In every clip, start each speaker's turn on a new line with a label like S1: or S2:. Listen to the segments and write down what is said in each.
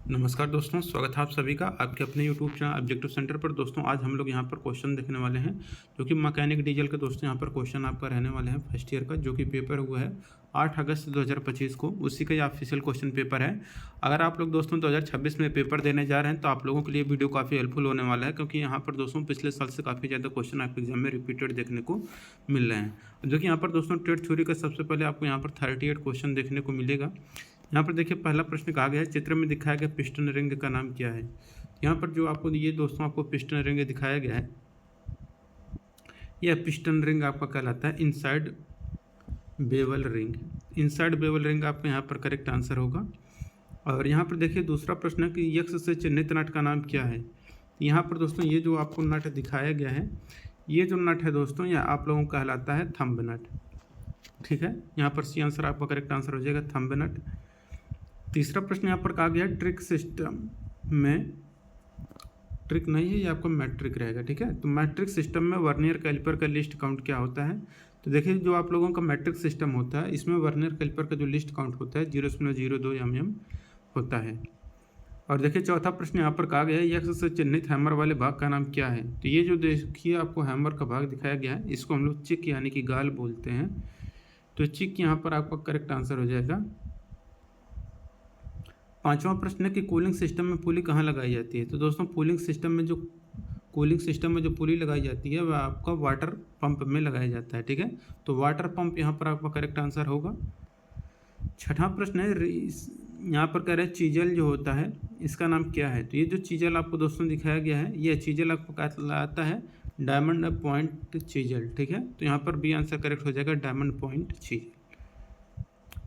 S1: नमस्कार दोस्तों, स्वागत है आप सभी का आपके अपने यूट्यूब चैनल ऑब्जेक्टिव सेंटर पर। दोस्तों आज हम लोग यहाँ पर क्वेश्चन देखने वाले हैं जो कि मैकेनिक डीजल का दोस्तों यहाँ पर क्वेश्चन आपका रहने वाले हैं फर्स्ट ईयर का, जो कि पेपर हुआ है 8 अगस्त 2025 को। उसी का ये ऑफिशियल क्वेश्चन पेपर है। अगर आप लोग दोस्तों 2026 में पेपर देने जा रहे हैं तो आप लोगों के लिए वीडियो काफ़ी हेल्पफुल होने वाला है, क्योंकि यहाँ पर दोस्तों पिछले साल से काफ़ी ज़्यादा क्वेश्चन आपके एग्जाम में रिपीटेड देखने को मिल रहे हैं। जो कि यहाँ पर दोस्तों ट्रेड थ्योरी का सबसे पहले आपको यहाँ पर 38 क्वेश्चन देखने को मिलेगा। यहाँ पर देखिए पहला प्रश्न कहा गया है, चित्र में दिखाया गया पिस्टन रिंग का नाम क्या है। यहाँ पर जो आपको ये दोस्तों आपको पिस्टन रिंग दिखाया गया है, यह पिस्टन रिंग आपका कहलाता है inside bevel ring. Inside bevel ring आपका यहाँ पर करेक्ट आंसर होगा। और यहाँ पर देखिए दूसरा प्रश्न है कि यक्स से चिन्हित नट का नाम क्या है। यहाँ पर दोस्तों ये जो आपको नट दिखाया गया है, ये जो नट है दोस्तों यह आप लोगों को कहलाता है थंब नट। ठीक है, यहाँ पर सी आंसर आपका करेक्ट आंसर हो जाएगा थंब नट। तीसरा प्रश्न यहाँ पर कहा गया है ट्रिक सिस्टम में, ट्रिक नहीं है ये आपका मैट्रिक रहेगा। ठीक है, तो मैट्रिक सिस्टम में वर्नियर कैलिपर का लिस्ट काउंट क्या होता है। तो देखिए जो आप लोगों का मैट्रिक सिस्टम होता है इसमें वर्नियर कैलिपर का जो लिस्ट काउंट होता है 0.02 mm होता है। और देखिए चौथा प्रश्न यहाँ पर कहा गया है यक्स से चिन्हित हैमर वाले भाग का नाम क्या है। तो ये जो देखिए आपको हैमर का भाग दिखाया गया है इसको हम लोग चिक यानी कि गाल बोलते हैं। तो चिक यहाँ पर आपका करेक्ट आंसर हो जाएगा। पांचवा प्रश्न है कि कूलिंग सिस्टम में पुली कहाँ लगाई जाती है। तो दोस्तों कूलिंग सिस्टम में जो पुली लगाई जाती है वह आपका वाटर पंप में लगाया जाता है। ठीक है, तो वाटर पंप यहाँ पर आपका करेक्ट आंसर होगा। छठा प्रश्न है यहाँ पर कह रहे हैं चीजल जो होता है इसका नाम क्या है। तो ये जो चीजल आपको दोस्तों दिखाया गया है यह चीजल आपको कहलाता है डायमंड पॉइंट चीजल। ठीक है, तो यहाँ पर बी आंसर करेक्ट हो जाएगा डायमंड पॉइंट चीजल।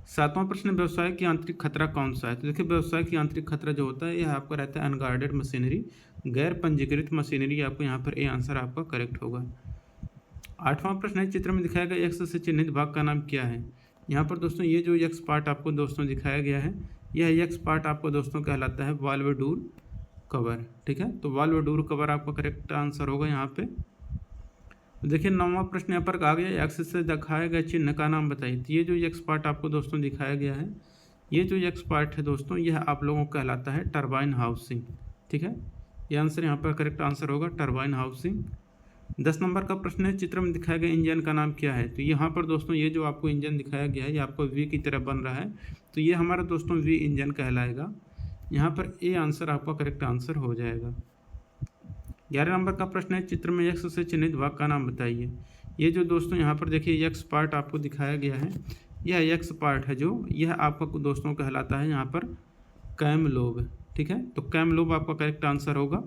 S1: सातवां प्रश्न व्यवसाय की आंतरिक खतरा कौन सा है। तो देखिए व्यवसाय की आंतरिक खतरा जो होता है यह आपका रहता है अनगार्डेड मशीनरी, गैर पंजीकृत मशीनरी। आपको यहाँ पर ए आंसर आपका करेक्ट होगा। आठवां प्रश्न है चित्र में दिखाया गया एक्स से चिन्हित भाग का नाम क्या है। यहाँ पर दोस्तों ये जो एक्स पार्ट आपको दोस्तों दिखाया गया है यह एक्स पार्ट आपको दोस्तों कहलाता है वाल्व डोर कवर। ठीक है, तो वाल्व डोर कवर आपका करेक्ट आंसर होगा यहाँ पे। देखिए नौवां प्रश्न यहाँ पर कहा गया एक्स से दिखाए गए चिन्ह का नाम बताइए। तो ये जो एक्स पार्ट आपको दोस्तों दिखाया गया है, ये जो एक्स पार्ट है दोस्तों यह आप लोगों को कहलाता है टरबाइन हाउसिंग। ठीक है, ये आंसर यहाँ पर करेक्ट आंसर होगा टरबाइन हाउसिंग। 10 नंबर का प्रश्न है चित्र में दिखाया गया इंजन का नाम क्या है। तो यहाँ पर दोस्तों ये जो आपको इंजन दिखाया गया है ये आपको वी की तरह बन रहा है, तो ये हमारा दोस्तों वी इंजन कहलाएगा। यहाँ पर ए आंसर आपका करेक्ट आंसर हो जाएगा। 11 नंबर का प्रश्न है चित्र में एक्स से चिन्हित भाग का नाम बताइए। ये जो दोस्तों यहाँ पर देखिए एक्स पार्ट आपको दिखाया गया है, यह एक्स पार्ट है जो यह आपका दोस्तों कहलाता है यहाँ पर कैम लोब। ठीक है, तो कैम लोब आपका करेक्ट आंसर होगा।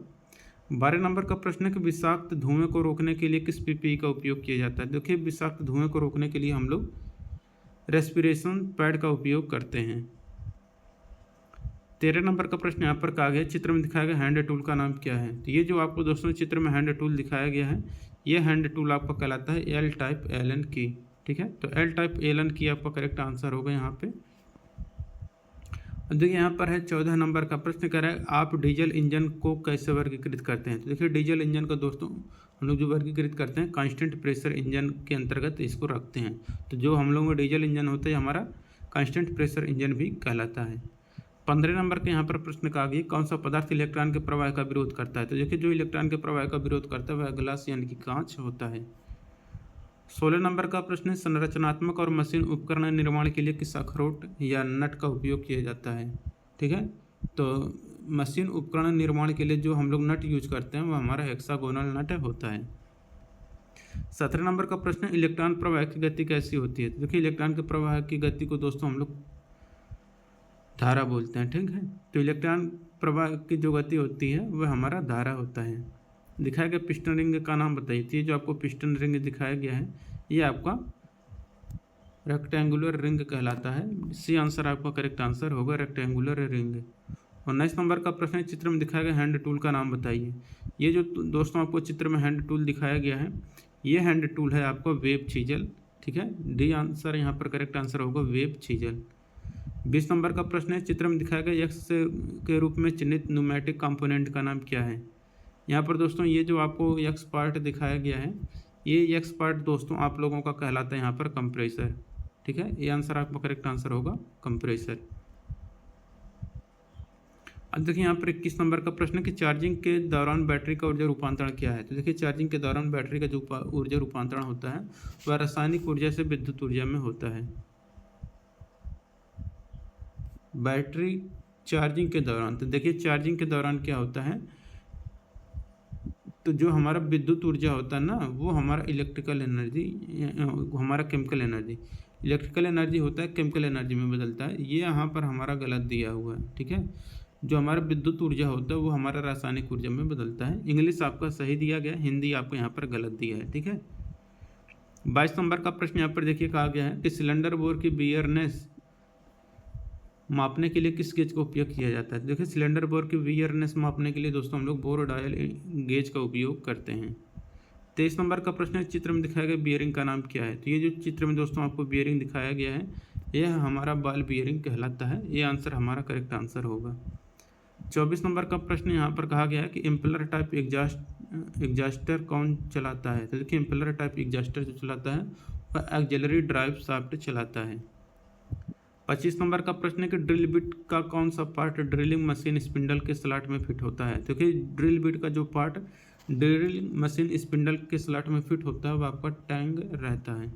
S1: 12 नंबर का प्रश्न है कि विषाक्त धुएं को रोकने के लिए किस पीपीई का उपयोग किया जाता है। देखिए विषाक्त धुएं को रोकने के लिए हम लोग रेस्पिरेशन पैड का उपयोग करते हैं। 13 नंबर का प्रश्न यहाँ पर कहा गया चित्र में दिखाया गया हैंड टूल का नाम क्या है। तो ये जो आपको दोस्तों चित्र में हैंड टूल दिखाया गया है ये हैंड टूल आपका कहलाता है एल टाइप एलन की। ठीक है, तो एल टाइप एलन की आपका करेक्ट आंसर होगा यहाँ पे। देखिए यहाँ पर है 14 नंबर का प्रश्न कह रहा है आप डीजल इंजन को कैसे वर्गीकृत करते हैं। तो देखिए डीजल इंजन का दोस्तों हम लोग जो वर्गीकृत करते हैं कांस्टेंट प्रेशर इंजन के अंतर्गत इसको रखते हैं। तो जो हम लोगों का डीजल इंजन होता है हमारा कांस्टेंट प्रेशर इंजन भी कहलाता है। 15 नंबर के यहाँ पर प्रश्न कहा गया कौन सा पदार्थ इलेक्ट्रॉन के प्रवाह का विरोध करता है। तो देखिए जो इलेक्ट्रॉन के प्रवाह का विरोध करता है वह ग्लास यानी कि कांच होता है। 16 नंबर का प्रश्न है संरचनात्मक और मशीन उपकरण निर्माण के लिए किस अखरोट या नट का उपयोग किया जाता है। ठीक है, तो मशीन उपकरण निर्माण के लिए जो हम लोग नट यूज करते हैं वो हमारा हेक्सागोनल नट होता है। 17 नंबर का प्रश्न है इलेक्ट्रॉन प्रवाह की गति कैसी होती है। तो देखिए इलेक्ट्रॉन के प्रवाह की गति को दोस्तों हम लोग धारा बोलते हैं। ठीक है, तो इलेक्ट्रॉन प्रवाह की जो गति होती है वह हमारा धारा होता है। दिखाया गया पिस्टन रिंग का नाम बताइए। तो ये जो आपको पिस्टन रिंग दिखाया गया है ये आपका रेक्टेंगुलर रिंग कहलाता है। सी आंसर आपका करेक्ट आंसर होगा रेक्टेंगुलर रिंग। 19 नंबर का प्रश्न है चित्र में दिखाया गया हैंड टूल का नाम बताइए। ये जो दोस्तों आपको चित्र में हैंड टूल दिखाया गया है ये हैंड टूल है आपका वेब चीजल। ठीक है, डी आंसर यहाँ पर करेक्ट आंसर होगा वेब चीजल। 20 नंबर का प्रश्न है चित्र में दिखाया गया एक्स के रूप में चिन्हित न्यूमेटिक कंपोनेंट का नाम क्या है। यहाँ पर दोस्तों ये जो आपको एक्स पार्ट दिखाया गया है ये एक्स पार्ट दोस्तों आप लोगों का कहलाता है यहाँ पर कंप्रेसर। ठीक है, ये आंसर आपका करेक्ट आंसर होगा कंप्रेसर। अब देखिए यहाँ पर 21 नंबर का प्रश्न है कि चार्जिंग के दौरान बैटरी का ऊर्जा रूपांतरण क्या है। तो देखिए चार्जिंग के दौरान बैटरी का जो ऊर्जा रूपांतरण होता है वह रासायनिक ऊर्जा से विद्युत ऊर्जा में होता है। बैटरी चार्जिंग के दौरान, तो देखिए चार्जिंग के दौरान क्या होता है, तो जो हमारा विद्युत ऊर्जा होता है ना वो हमारा इलेक्ट्रिकल एनर्जी, हमारा केमिकल एनर्जी, इलेक्ट्रिकल एनर्जी होता है केमिकल एनर्जी में बदलता है। ये यहाँ पर हमारा गलत दिया हुआ है, ठीक है। जो हमारा विद्युत ऊर्जा होता है वो हमारा रासायनिक ऊर्जा में बदलता है। इंग्लिश आपका सही दिया गया, हिंदी आपको यहाँ पर गलत दिया है, ठीक है। 22 नंबर का प्रश्न यहाँ पर देखिए कहा गया है कि सिलेंडर बोर की बियरनेस मापने के लिए किस गेज का उपयोग किया जाता है। देखिए सिलेंडर बोर की बियरनेस मापने के लिए दोस्तों हम लोग बोर डायल गेज का उपयोग करते हैं। 23 नंबर का प्रश्न है, चित्र में दिखाया गया बियरिंग का नाम क्या है। तो ये जो चित्र में दोस्तों आपको बियरिंग दिखाया गया है यह हमारा बॉल बियरिंग कहलाता है। ये आंसर हमारा करेक्ट आंसर होगा। 24 नंबर का प्रश्न यहाँ पर कहा गया है कि इम्पेलर टाइप एग्जास्टर कौन चलाता है। तो देखिए इम्पेलर टाइप एग्जास्टर जो चलाता है वह एक्सिलरी ड्राइव शाफ्ट चलाता है। 25 नंबर का प्रश्न है कि ड्रिल बिट का कौन सा पार्ट ड्रिलिंग मशीन स्पिंडल के स्लॉट में फिट होता है। तो देखिए ड्रिल बिट का जो पार्ट ड्रिलिंग मशीन स्पिंडल के स्लॉट में फिट होता है वह आपका टैंग रहता है।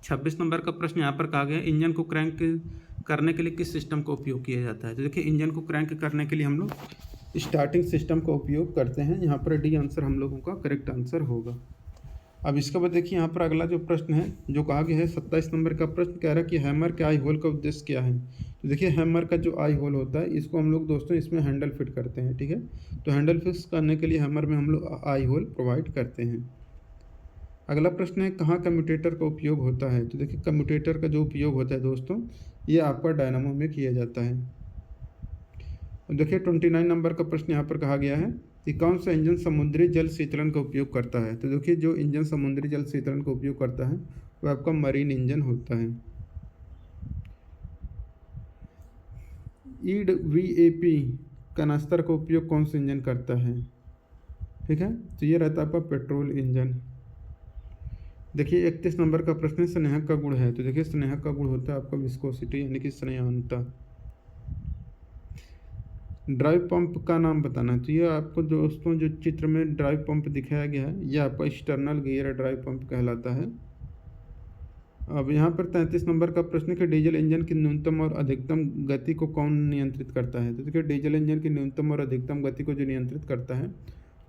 S1: 26 नंबर का प्रश्न यहाँ पर कहा गया है इंजन को क्रैंक करने के लिए किस सिस्टम का उपयोग किया जाता है। तो देखिए इंजन को क्रैंक करने के लिए हम लोग स्टार्टिंग सिस्टम का उपयोग करते हैं। यहाँ पर डी आंसर हम लोगों का करेक्ट आंसर होगा। अब इसके बाद देखिए यहाँ पर अगला जो प्रश्न है जो कहा गया है 27 नंबर का प्रश्न कह रहा है कि हैमर के आई होल का उद्देश्य क्या है। तो देखिए हैमर का जो आई होल होता है इसको हम लोग दोस्तों इसमें हैंडल फिट करते हैं, ठीक है। तो हैंडल फिक्स करने के लिए हैमर में हम लोग आई होल प्रोवाइड करते हैं। अगला प्रश्न है कहाँ कम्यूटेटर का उपयोग होता है। तो देखिए कम्यूटेटर का जो उपयोग होता है दोस्तों ये आपका डायनामो में किया जाता है। देखिए 29 नंबर का प्रश्न यहाँ पर कहा गया है कि कौन सा इंजन समुद्री जल शीतलन का उपयोग करता है। तो देखिए जो इंजन समुद्री जल शीतलन का उपयोग करता है वह आपका मरीन इंजन होता है। EVAP कनास्तर का उपयोग कौन सा इंजन करता है, ठीक है। तो ये रहता है आपका पेट्रोल इंजन। देखिए 31 नंबर का प्रश्न स्नेहक का गुण है। तो देखिए स्नेहक का गुण होता है आपका विस्कोसिटी यानी कि स्नेहानता। ड्राइव पंप का नाम बताना है। तो ये आपको दोस्तों जो चित्र में ड्राइव पंप दिखाया गया है यह आपका एक्सटर्नल गियर ड्राइव पंप कहलाता है। अब यहाँ पर 33 नंबर का प्रश्न कि डीजल इंजन की न्यूनतम और अधिकतम गति को कौन नियंत्रित करता है। तो देखिए डीजल इंजन की न्यूनतम और अधिकतम गति को जो नियंत्रित करता है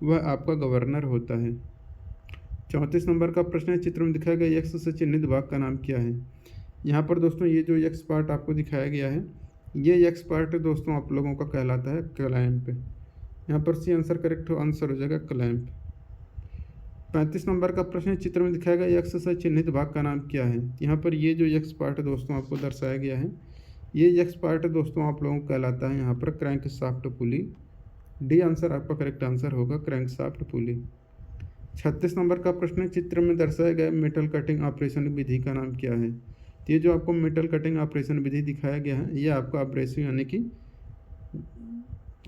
S1: वह आपका गवर्नर होता है। 34 नंबर का प्रश्न है चित्र में दिखाया गया एक्स से चिन्हित भाग का नाम क्या है। यहाँ पर दोस्तों ये जो एक्स पार्ट आपको दिखाया गया है ये एक्स पार्ट दोस्तों आप लोगों का कहलाता है क्लैंप। यहाँ पर सी आंसर करेक्ट आंसर हो जाएगा क्लैंप। 35 नंबर का प्रश्न चित्र में दिखाया गया एक्स से चिन्हित भाग का नाम क्या है। यहाँ पर ये जो एक्स पार्ट दोस्तों आपको दर्शाया गया है ये एक्स पार्ट दोस्तों आप लोगों को कहलाता है यहाँ पर क्रैंक शाफ्ट पुली। डी आंसर आपका करेक्ट आंसर होगा क्रैंक शाफ्ट पुली। 36 नंबर का प्रश्न चित्र में दर्शाया गया मेटल कटिंग ऑपरेशन विधि का नाम क्या है। ये जो आपको मेटल कटिंग ऑपरेशन विधि दिखाया गया है ये आपका अब्रेसिव यानी कि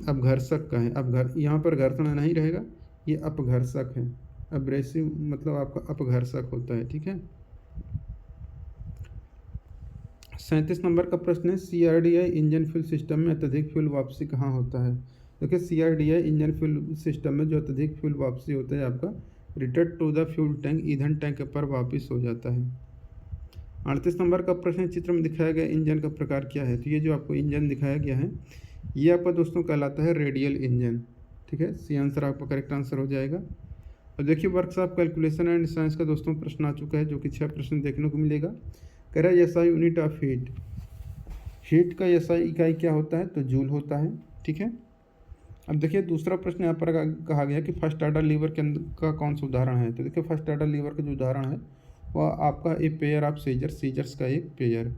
S1: अपघर्षक का है। यहाँ पर घर्षण नहीं रहेगा, ये अपघर्षक है। अब्रेसिव मतलब आपका अपघर्षक होता है, ठीक है। 37 नंबर का प्रश्न है CRDI इंजन फ्यूल सिस्टम में अत्यधिक फ्यूल वापसी कहाँ होता है। देखिए CRDI इंजन फ्यूल सिस्टम में जो अत्यधिक फ्यूल वापसी होता है आपका return to the fuel tank ईंधन टैंक पर वापस हो जाता है। 38 नंबर का प्रश्न चित्र में दिखाया गया इंजन का प्रकार क्या है। तो ये जो आपको इंजन दिखाया गया है ये आपका दोस्तों कहलाता है रेडियल इंजन, ठीक है। सी आंसर आपका करेक्ट आंसर हो जाएगा। और देखिए वर्कशॉप कैलकुलेशन एंड साइंस का दोस्तों प्रश्न आ चुका है जो कि 6 प्रश्न देखने को मिलेगा। कह रहा है SI unit of heat, heat का SI इकाई क्या होता है। तो जूल होता है, ठीक है। अब देखिए दूसरा प्रश्न यहाँ पर कहा गया कि फर्स्ट ऑर्डर लीवर के अंदर का कौन सा उदाहरण है। तो देखिए फर्स्ट ऑर्डर लीवर का जो उदाहरण है वह आपका एक पेयर ऑफ सीजर्स का एक पेयर।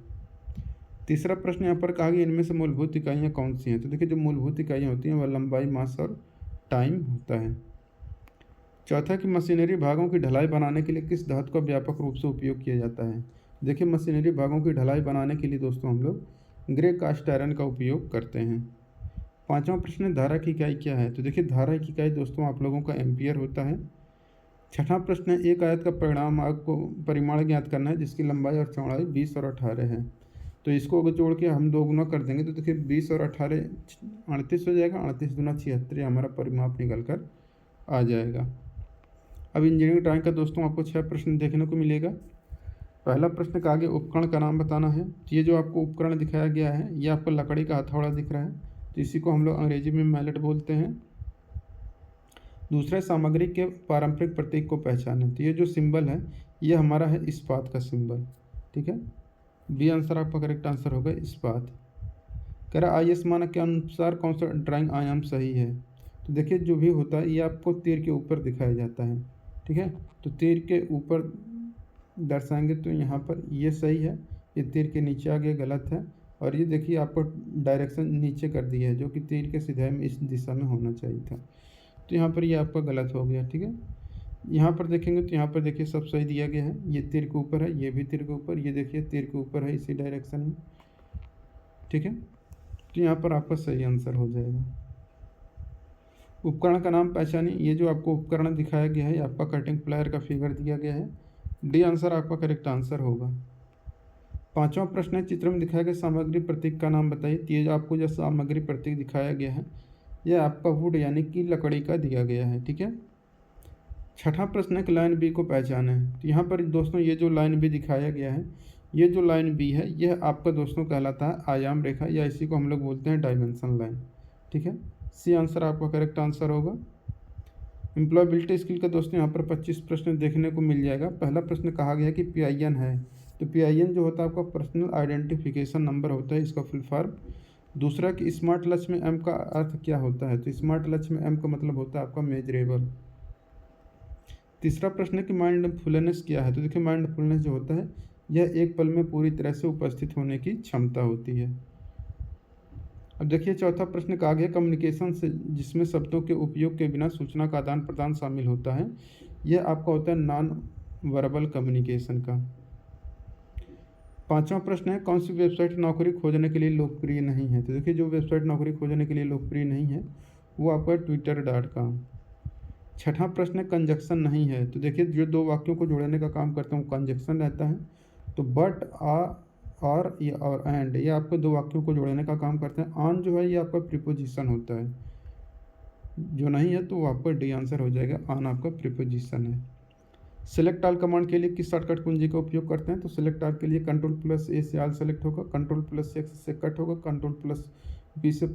S1: तीसरा प्रश्न यहाँ पर कहा गया इनमें से मूलभूत इकाइयाँ कौन सी हैं। तो देखिए जो मूलभूत इकाइयाँ होती हैं वह लंबाई, मास और टाइम होता है। चौथा कि मशीनरी भागों की ढलाई बनाने के लिए किस धातु का व्यापक रूप से उपयोग किया जाता है। देखिए मशीनरी भागों की ढलाई बनाने के लिए दोस्तों हम लोग ग्रे कास्ट आयरन का उपयोग करते हैं। पांचवा प्रश्न धारा की इकाई क्या है। तो देखिए धारा की इकाई दोस्तों आप लोगों का एम्पियर होता है। छठा प्रश्न एक आयत का परिमाण ज्ञात करना है जिसकी लंबाई और चौड़ाई 20 और 18 है। तो इसको अगर जोड़ के हम 2 गुना कर देंगे तो देखिए 20 और 18 38 हो जाएगा। 38 दूना 76, हमारा परिमाप निकल कर आ जाएगा। अब इंजीनियरिंग ड्राइंग का दोस्तों आपको 6 प्रश्न देखने को मिलेगा। पहला प्रश्न का आगे उपकरण का नाम बताना है। तो ये जो आपको उपकरण दिखाया गया है ये आपको लकड़ी का हथौड़ा दिख रहा है, तो इसी को हम लोग अंग्रेजी में मैलेट बोलते हैं। दूसरा, सामग्री के पारंपरिक प्रतीक को पहचानें। तो ये जो सिंबल है ये हमारा है इस्पात का सिंबल, ठीक है। बी आंसर आपका करेक्ट आंसर होगा इस्पात। कह रहा IS मानक के अनुसार कौन सा ड्राइंग आयाम सही है। तो देखिए जो भी होता है ये आपको तीर के ऊपर दिखाया जाता है, ठीक है। तो तीर के ऊपर दर्शाएंगे तो यहाँ पर ये सही है, ये तीर के नीचे आ गया गलत है, और ये देखिए आपको डायरेक्शन नीचे कर दिया है जो कि तीर के सीधे में इस दिशा में होना चाहिए था, तो यहाँ पर ये आपका गलत हो गया, ठीक है। यहाँ पर देखेंगे तो यहाँ पर देखिए सब सही दिया गया है, ये तीर के ऊपर है, ये भी तीर के ऊपर, ये देखिए तीर के ऊपर है इसी डायरेक्शन में, ठीक है। तो यहाँ पर आपका सही आंसर हो जाएगा। उपकरण का नाम पहचानिए। ये जो आपको उपकरण दिखाया गया है आपका कटिंग प्लायर का फिगर दिया गया है। डी आंसर आपका करेक्ट आंसर होगा। 5वां प्रश्न है, चित्र में दिखाया गया सामग्री प्रतीक का नाम बताइए। तो ये जो आपको जो सामग्री प्रतीक दिखाया गया है यह आपका वुड यानी कि लकड़ी का दिया गया है, ठीक है। 6वां प्रश्न है कि लाइन बी को पहचाने। तो यहाँ पर दोस्तों ये जो लाइन बी दिखाया गया है, ये जो लाइन बी है यह आपका दोस्तों कहलाता है आयाम रेखा, या इसी को हम लोग बोलते हैं डायमेंशन लाइन, ठीक है। सी आंसर आपका करेक्ट आंसर होगा। एम्प्लॉयबिलिटी स्किल का दोस्तों यहाँ पर 25 प्रश्न देखने को मिल जाएगा। पहला प्रश्न कहा गया कि PIN है, तो PIN जो होता है आपका पर्सनल आइडेंटिफिकेशन नंबर होता है, इसका फुल फॉर्म। दूसरा कि स्मार्ट लक्ष्य में M का अर्थ क्या होता है। तो स्मार्ट लक्ष्य में M का मतलब होता है आपका मेजरेबल। तीसरा प्रश्न है कि माइंडफुलनेस क्या है। तो देखिए माइंडफुलनेस जो होता है यह एक पल में पूरी तरह से उपस्थित होने की क्षमता होती है। अब देखिए चौथा प्रश्न कहा गया कम्युनिकेशन से जिसमें शब्दों के उपयोग के बिना सूचना का आदान प्रदान शामिल होता है, यह आपका होता है नॉन वर्बल कम्युनिकेशन का। 5वां प्रश्न है कौन सी वेबसाइट नौकरी खोजने के लिए लोकप्रिय नहीं है। तो देखिए जो वेबसाइट नौकरी खोजने के लिए लोकप्रिय नहीं है वो आपका twitter.com। 6वां प्रश्न है कंजक्शन नहीं है। तो देखिए जो 2 वाक्यों को जोड़ने का काम करते हैं वो कंजक्शन रहता है। तो बट, आ, और ये और एंड ये आपको 2 वाक्यों को जोड़ने का काम करते हैं। ऑन जो है ये आपका प्रीपोजिशन होता है, जो नहीं है तो वो आपका डी आंसर हो जाएगा, ऑन आपका प्रीपोजिशन है। सेलेक्ट ऑल कमांड के लिए किस शॉर्टकट कुंजी का उपयोग करते हैं। तो सेलेक्ट ऑल के लिए Ctrl+A से ऑल सेलेक्ट होगा, Ctrl+X से कट होगा, Ctrl+B से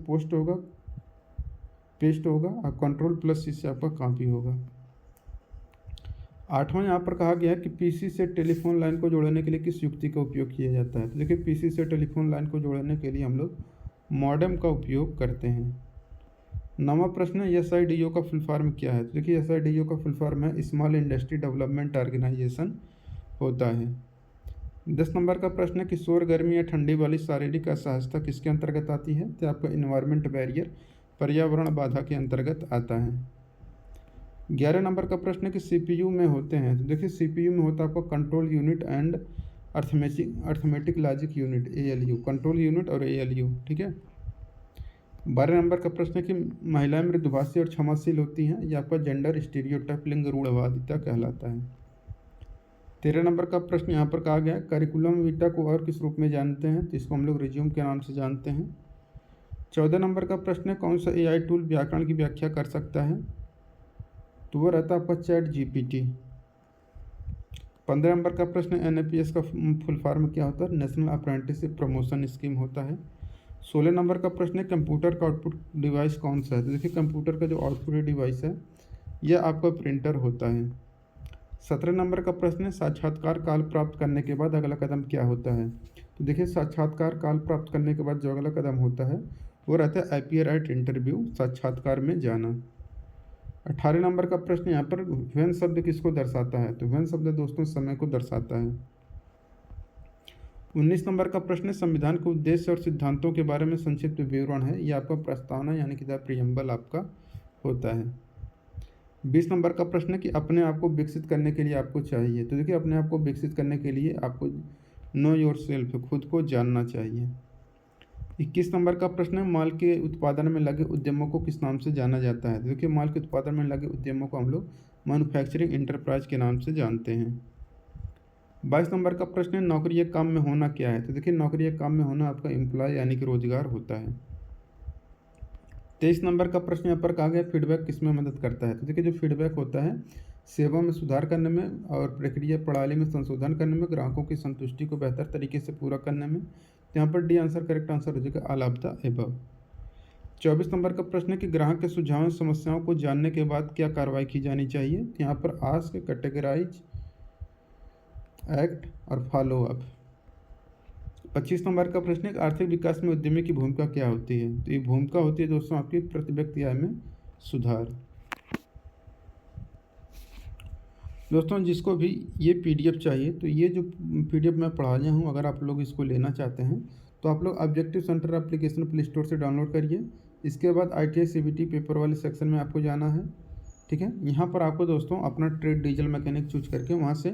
S1: पेस्ट होगा और Ctrl+C से आपका कॉपी होगा। 8वां यहाँ पर कहा गया है कि PC से टेलीफोन लाइन को जोड़ने के लिए किस युक्ति का उपयोग किया जाता है। तो देखिए PC से टेलीफोन लाइन को जोड़ने के लिए हम लोग मॉडेम का उपयोग करते हैं। 9वां प्रश्न है SIDO का फुल फॉर्म क्या है। तो देखिए SIDO का फुल फॉर्म है स्मॉल इंडस्ट्री डेवलपमेंट ऑर्गेनाइजेशन होता है। 10 नंबर का प्रश्न है कि सौर गर्मी या ठंडी वाली शारीरिक असहजता किसके अंतर्गत आती है। तो आपका इन्वायरमेंट बैरियर पर्यावरण बाधा के अंतर्गत आता है। 11 नंबर का प्रश्न है कि CPU में होते हैं। तो देखिए CPU में होता है आपका control unit and arithmetic logic unit ALU, control unit और ALU, ठीक है। 12 नंबर का प्रश्न है कि महिलाएं मृदुभाषी और क्षमाशील होती हैं, यह आपका जेंडर स्टीरियोटाइप लिंग रूढ़वादिता कहलाता है। 13 नंबर का प्रश्न यहाँ पर कहा गया है करिकुलम वीटा को और किस रूप में जानते हैं। तो इसको हम लोग रिज्यूम के नाम से जानते हैं। 14 नंबर का प्रश्न है कौन सा AI टूल व्याकरण की व्याख्या कर सकता है। तो वो रहता है आपका ChatGPT। 15 नंबर का प्रश्न NAPS का फुल फॉर्म क्या होता है। नेशनल अप्रेंटिसशिप प्रमोशन स्कीम होता है। 16 नंबर का प्रश्न है कंप्यूटर का आउटपुट डिवाइस कौन सा है। तो देखिए कंप्यूटर का जो आउटपुट डिवाइस है यह आपका प्रिंटर होता है। 17 नंबर का प्रश्न है साक्षात्कार काल प्राप्त करने के बाद अगला कदम क्या होता है। तो देखिए साक्षात्कार काल प्राप्त करने के बाद जो अगला कदम होता है वो रहता है अपीयर एट इंटरव्यू, साक्षात्कार में जाना। 18 नंबर का प्रश्न यहाँ पर व्हेन शब्द किसको दर्शाता है। तो व्हेन शब्द दोस्तों समय को दर्शाता है। 19 नंबर का प्रश्न है संविधान के उद्देश्य और सिद्धांतों के बारे में संक्षिप्त विवरण है, यह आपका प्रस्तावना यानी कि द प्रियम्बल आपका होता है। 20 नंबर का प्रश्न है कि अपने आप को विकसित करने के लिए आपको चाहिए। तो देखिए अपने आप को विकसित करने के लिए आपको नो योर सेल्फ, खुद को जानना चाहिए। 21 नंबर का प्रश्न है माल के उत्पादन में लगे उद्यमों को किस नाम से जाना जाता है। तो देखिए माल के उत्पादन में लगे उद्यमों को हम लोग मैन्युफैक्चरिंग इंटरप्राइज के नाम से जानते हैं। 22 नंबर का प्रश्न है, नौकरी या काम में होना क्या है? तो देखिए, नौकरी या काम में होना आपका एम्प्लॉय यानी कि रोजगार होता है। 23 नंबर का प्रश्न यहाँ पर कहा गया, फीडबैक किस में मदद करता है? तो देखिए, जो फीडबैक होता है सेवा में सुधार करने में और प्रक्रिया प्रणाली में संशोधन करने में, ग्राहकों की संतुष्टि को बेहतर तरीके से पूरा करने में। तो यहाँ पर डी आंसर करेक्ट आंसर हो जाएगा, all of the above. 24 number का प्रश्न है कि ग्राहक के सुझावों समस्याओं को जानने के बाद क्या कार्रवाई की जानी चाहिए? तो यहाँ पर आस्क, कैटेगराइज, एक्ट और फॉलो अप। 25 नंबर का प्रश्न है, आर्थिक विकास में उद्यमी की भूमिका क्या होती है? तो ये भूमिका होती है दोस्तों आपकी प्रति व्यक्ति आय में सुधार। दोस्तों, जिसको भी ये पीडीएफ चाहिए, तो ये जो पीडीएफ मैं पढ़ाया हूँ, अगर आप लोग इसको लेना चाहते हैं तो आप लोग objective centre application play store से डाउनलोड करिए। इसके बाद ITI CBT पेपर वाले सेक्शन में आपको जाना है, ठीक है। यहाँ पर आपको दोस्तों अपना ट्रेड डीजल मैकेनिक चूज करके वहाँ से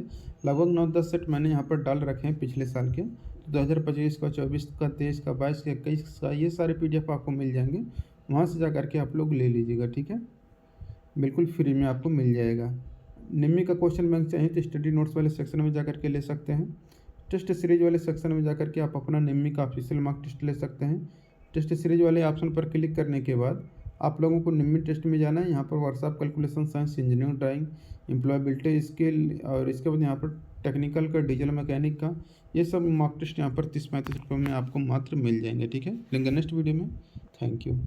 S1: लगभग 9-10 सेट मैंने यहाँ पर डाल रखे हैं पिछले साल के। तो 2025 का, 24 का, 23 का, 22 का, 21 का, ये सारे PDF आपको मिल जाएंगे। वहाँ से जा करके आप लोग ले लीजिएगा, ठीक है। बिल्कुल फ्री में आपको मिल जाएगा। निम्मी का क्वेश्चन बैंक चाहिए तो स्टडी नोट्स वाले सेक्शन में जा करके ले सकते हैं। टेस्ट सीरीज वाले सेक्शन में जा करके आप अपना निम्मी का ऑफिशियल मार्क टेस्ट ले सकते हैं। टेस्ट सीरीज वाले ऑप्शन पर क्लिक करने के बाद आप लोगों को निम्मी टेस्ट में जाना है। यहाँ पर WhatsApp, calculation, science, engineering, drawing, employability skill और इसके बाद यहाँ पर टेक्निकल का, डीजल मैकेनिक का, ये सब मार्क टेस्ट यहाँ पर 30-35 रुपये में आपको मात्र मिल जाएंगे, ठीक है। लेंगे नेक्स्ट वीडियो में। Thank you.